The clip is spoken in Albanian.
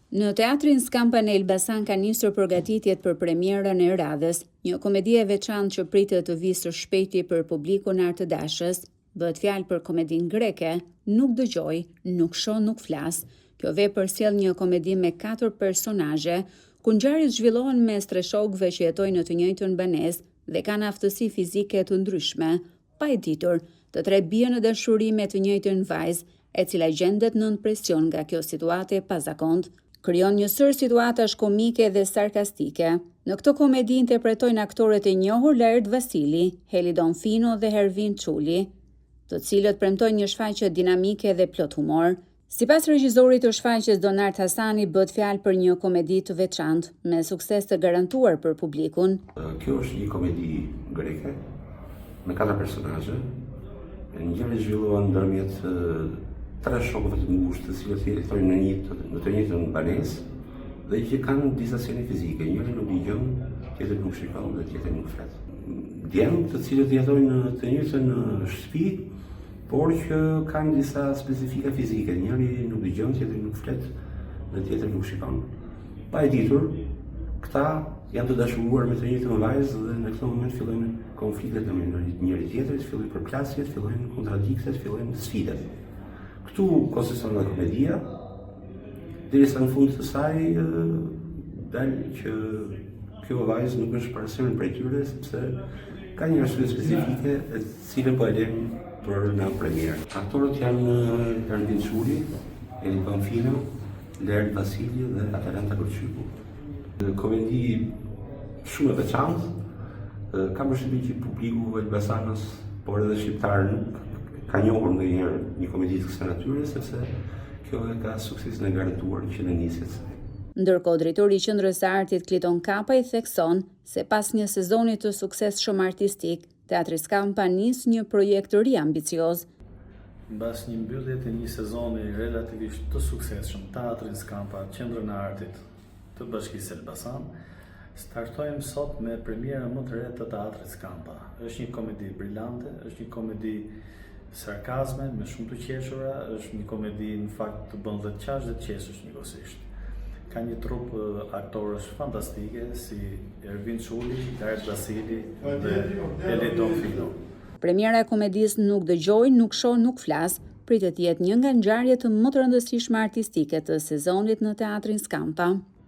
Në teatrin Skampa në Elbasan ka nisur përgatitjet për premierën e radhës, një komedi e veçantë që pritet të vijë së shpejti për publikun artëdashës. Bëhet fjalë për komedinë greke Nuk dëgjoj, nuk shoh, nuk flas. Kjo vepër sjell një komedi me 4 personazhe, ku ngjarjet zhvillohen mes tre shokëve që jetojnë në të njëjtën banesë dhe kanë aftësi fizike të ndryshme. Pa e ditur, të tre bien në dashuri me të njëjtën vajzë, e cila gjendet nën presion nga kjo situatë e pazakontë. Krijon një sër situatash komike dhe sarkastike. Në këtë komedi interpretojnë aktorët e njohur Laert Vasili, Heli Donfino dhe Hervin Çuli, të cilët premtojnë një shfaqje dinamike dhe plot humor. Sipas regjisorit të shfaqjes Donard Hasani, bëhet fjalë për një komedi të veçantë, me sukses të garantuar për publikun. Kjo është një komedi greke me 4 personazhe. Ngjarjet zhvillohen ndërmjet tre shokëve të ngushtë, të cilët jetojnë në të njëjtën banesë dhe që kanë disa sene fizike. Njëri nuk dëgjon, tjetri nuk shikon dhe tjetri nuk flet. Djemt të cilët jetojnë në të njëjtën shtëpi, por që kanë disa specifika fizike. Njëri nuk dëgjon, tjetri nuk flet dhe tjetri nuk shikon. Pa e ditur, këta janë të dashuruar me të njëjtën vajzë dhe në këtë moment fillojnë konfliktet me njëri tjetrit, fillojnë përplasjet, fillojnë kontradiktet, fillojnë sfidat. Këtu konsiston nga komedia, derisa në fund të saj dalë që kjo vajzë nuk është parasysh prej tyre, sepse ka një arsye specifike e cilën po e lëm për në premierë. Aktorët janë Hervin Çuli, Heli Donfino, Laert Vasili dhe Atalanta Gërçyku. Komedi shumë e veçantë, kam përshtypjen që publiku i Elbasanës, por edhe shqiptar ka njohur ndonjëherë një komedi të kësaj natyre, sepse kjo e ka suksesin e garantuar që në nisjes. Ndërkohë, drejtori i Qendrës së Artit Kliton Kapa i thekson se pas një sezoni të suksesshëm artistik, Teatri Skampa nis një projekt të ri ambicioz. Mbas një mbyllje të një sezoni relativisht të suksesshëm, Teatri Skampa, Qendrën e Artit të Bashkisë Elbasan, startojmë sot me premierën më të re të Teatrit Skampa. Është një komedi brillante, është një komedi sarkazme me shumë të qeshura, është një komedi në fakt të bën dhe të qash dhe të qeshësh njëkohësisht. Ka një trup aktorësh fantastike si Hervin Çuli, Laert Vasili dhe Heli Donfino. Premiera e komedisë Nuk dëgjoj, nuk shoh, nuk flas pritet të jetë një nga ngjarjet më të rëndësishme artistike të sezonit në Teatrin Skampa.